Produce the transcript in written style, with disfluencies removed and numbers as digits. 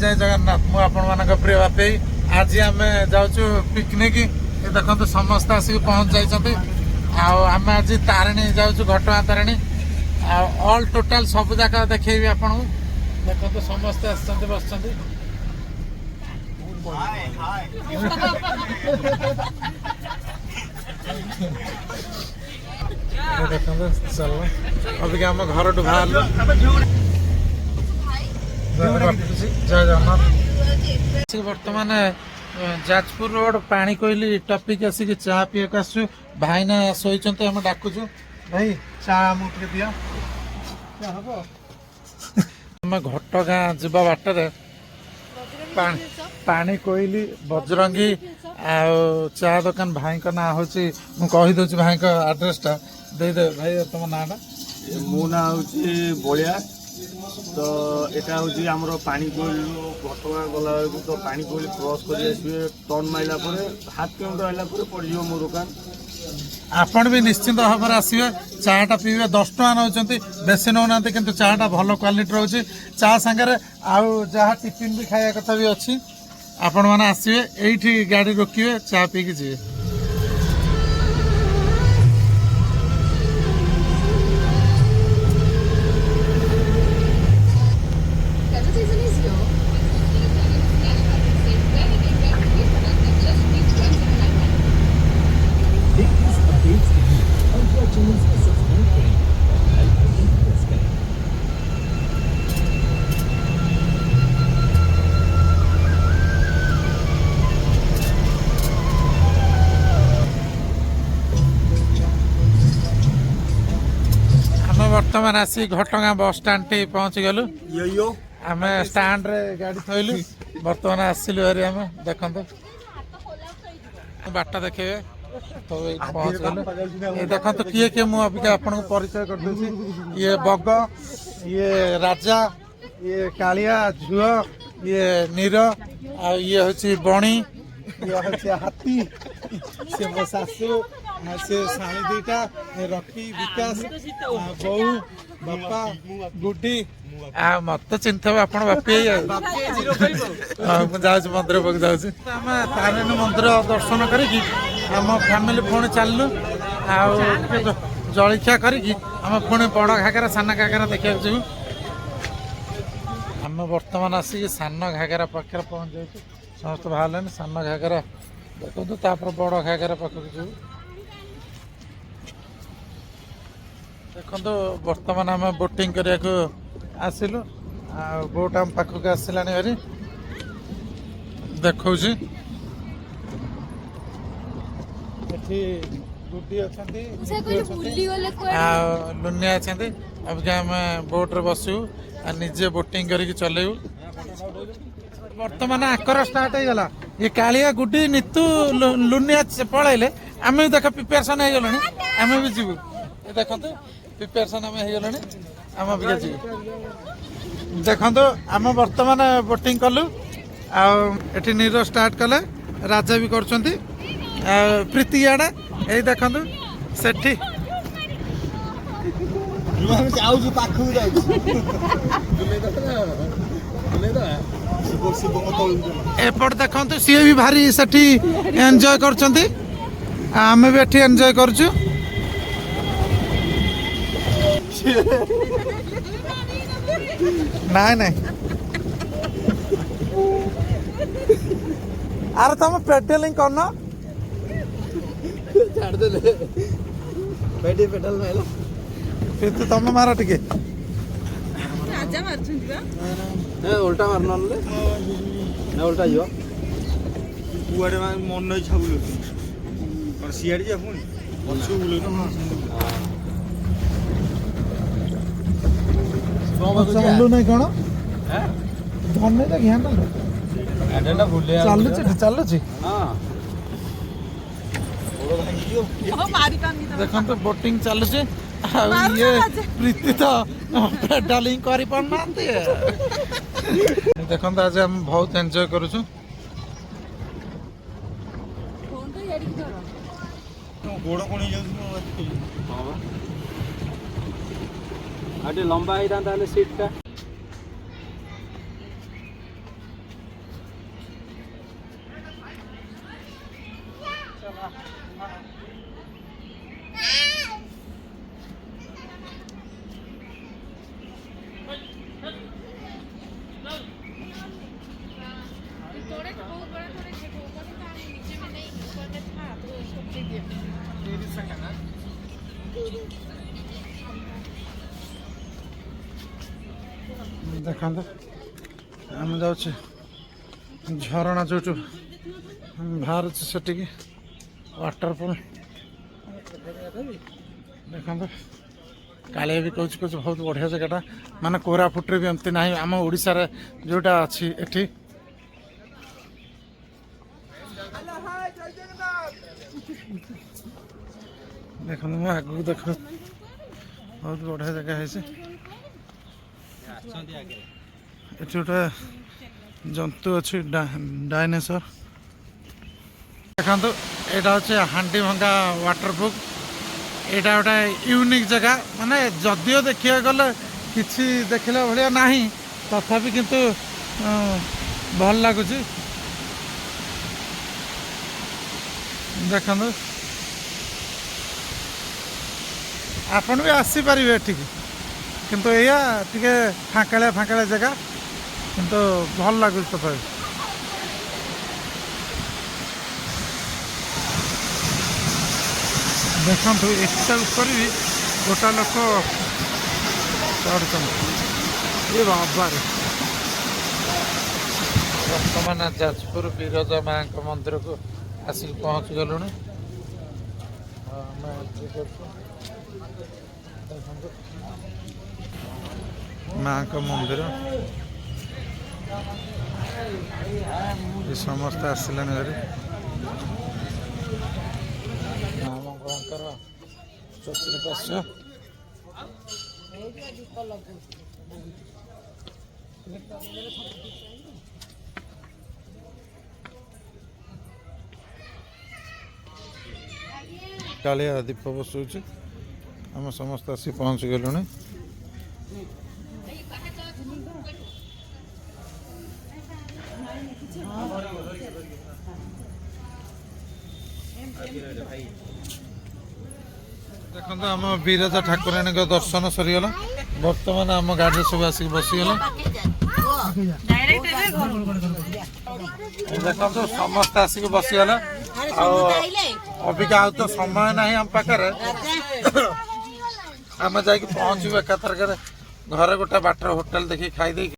जय जगन्नाथ मु आपण मानक प्रिय बापी आज आम जाऊँ पिकनिक देखो समस्त आसिक पहुँच जाइए आम आज तारिणी जाऊँ घटगाँ तारिणी ऑल टोटाल सब जाक देखी आपन देखो समस्ते आसछन्ति बसछन्ति देखो चल अभी आम घर टू बाहर जय जगन्नाथ बर्तमान जाजपुर रोड पानी कोइली टॉपिक आसिक चा पीक आसु भाईना शोचते आम डाकुचु भाई चा मुझे दिया आम घटगाँ जावा बाटर पानी कोइली बजरंगी चा दुकान भाई का ना हूँ मुझे भाई का आड्रेसटा दे दे भाई तुम नाटा मो ना हूँ बलिया तो यहाँ हूँ आम पानी कोइल घटगाँ गला तो पानी कोइल क्रॉस कर टर्न मारला हाथ किलोमीटर आइला पड़ मो दुकान आपण भी निश्चिंत भाव में आसवे चाटा पीवे 10 टका नौ बेसी नौना कि चाटा भल क्वालिटी रोचे चा सांगे आउ जहाँ टिफिन भी खाया कथा भी अच्छी आपण मैंने आसवे ये गाड़ी रोकिए चा पी कि जी बर्तमान आसी घटगाँ बस स्टाण्ड टे पहुँच गलु आम स्टाण्ड रे गाड़ी थोलु बर्तमान आसिलु हरी आम देखो बाट देखे तो पहुँच गलु ये देखो तो किए किए मुझे अभी आपको परिचय कर दूसरी ये बग ये राजा ये कालिया झुआ ये नीर आ ये हूँ बणी ये हूँ हाथी से मो शाशु से शाणी दुईटा रखी विकास बो बापा गुड्डी मत चिंता आप बापी जाऊँ मंदिर पाक जाऊँ आम तारिणी मंदिर दर्शन करी फैमिली पुणी चलू जलिखिया करी पुणी बड़ घाघरा सान घाघरा देखा जीव आम बर्तमान आसिक सान घाघरा पाखे पहुँच जाए समस्त बाहर सान घाघरा देखो तापर बड़ घाघरा पाखक जीव देखो बर्तमान आम बोटिंग करने को आसिलु बोट आम पाखक आसला भारी देखा गुड्डी अच्छा लुनिया अच्छा अभी आम बोट रे बसु निजे बोटिंग करके चलेबू बर्तमान आकर स्टार्ट हो गला ये कालिया गुड्डी नितु लुनिया पलैले आम भी देख प्रिपेरेसन हो गला आम भी जीवु देखो प्रिपेरेसन आम हो गला आम भी जीव देखो आम बर्तमान बोटिंग कलु आठी नीर स्टार्ट कले राजा भी कर प्रीति आड़े यही देखु सेठी एपट देखु सी भी भारी सेठी एंजॉय कर आम भी एठी एंजॉय करचु नाई नाई अरे तुम पेडलिंग करना छाड़ दे बैठी पेडल मारला फिर तो तुम मारो टिके राजा मारछुंती बा ए उल्टा मारना ले ना उल्टा जो कुआडे मन नै छाबुलो और सियाडी जा पुनी बसु बुलो ना चालू नहीं कौन धन नहीं घ्यान चालू देखो तो बोटिंग चलू ये प्रीति तो पेडालिंग कर देखो आज हम बहुत एंजॉय करूँ गोड़ कोणी लंबा सीट टा थोड़े तो बहुत बड़ा थोड़े छे को ऊपर था नीचे में नहीं ऊपर में था तो उसको दे दिया ଦେଖନ୍ତୁ ଆମେ ଯାଉଛେ ଝରଣା ଯୋଉଠୁ ବାହାରୁଛି ସେଠିକି ୱାଟରଫଲ୍ ଦେଖନ୍ତୁ କାଳିଆ ବି କହୁଛି ବହୁତ ବଢ଼ିଆ ଜାଗାଟା ମାନେ କୋରାପୁଟରେ ବି ଏମିତି ନାହିଁ ଆମ ଓଡ଼ିଶାରେ ଯୋଉଟା ଅଛି ଏଠି ଦେଖନ୍ତୁ ମୁଁ ଆଗକୁ ଦେଖ ବହୁତ ବଢ଼ିଆ ଜାଗା ହେଇଛି ଏଠି ଗୋଟେ ଜନ୍ତୁ ଅଛି ଡାଇନେସର ଦେଖନ୍ତୁ ଏଇଟା ହେଉଛି ହାଣ୍ଡି ଭଙ୍ଗା ୱାଟରପ୍ରୁଫ୍ ଏଇଟା ଗୋଟେ ୟୁନିକ୍ ଜାଗା ମାନେ ଯଦିଓ ଦେଖିବାକୁ ଗଲେ କିଛି ଦେଖିଲା ଭଳିଆ ନାହିଁ ତଥାପି କିନ୍ତୁ ଭଲ ଲାଗୁଛି ଦେଖନ୍ତୁ ଆପଣ ବି ଆସିପାରିବେ ଏଠିକି କିନ୍ତୁ ଏଇଆ ଟିକେ ଫାଙ୍କାଳିଆ ଜାଗା କିନ୍ତୁ ଭଲ ଲାଗୁଛି ତଥାପି ଦେଖନ୍ତୁ ଏତେ ଉପରେ ବି ଗୋଟା ଲୋକ ଚଢ଼ୁଛନ୍ତି ଏ ବାବାରେ ବର୍ତ୍ତମାନ ଯାଜପୁର ବିରଜା ମାଙ୍କ ମନ୍ଦିରକୁ ଆସିକି ପହଞ୍ଚି ଗଲୁଣି ଆମେ ଦେଖନ୍ତୁ ମାଙ୍କ ମନ୍ଦିର ସମସ୍ତେ ଆସିଲେଣି ଘରେ ମା ମଙ୍ଗଳାଙ୍କର ଚତୁଃପାର୍ଶ୍ୱ କାଳିଆ ଦୀପ ବସୁଛି ଆମେ ସମସ୍ତେ ଆସି ପହଞ୍ଚି ଗଲୁଣି ଦେଖନ୍ତୁ ଆମ ବିରଜା ଠାକୁରାଣୀଙ୍କ ଦର୍ଶନ ସରିଗଲା ବର୍ତ୍ତମାନ ଆମ ଗାଡ଼ିରେ ସବୁ ଆସିକି ବସିଗଲା ଦେଖନ୍ତୁ ସମସ୍ତେ ଆସିକି ବସିଗଲା ଆଉ ଅବିକା ଆଉ ତ ସମୟ ନାହିଁ ଆମ ପାଖରେ ଆମେ ଯାଇକି ପହଞ୍ଚିବୁ ଏକାଥରକରେ ଘରେ ଗୋଟେ ବାଟର ହୋଟେଲ ଦେଖିକି ଖାଇଦେଇକି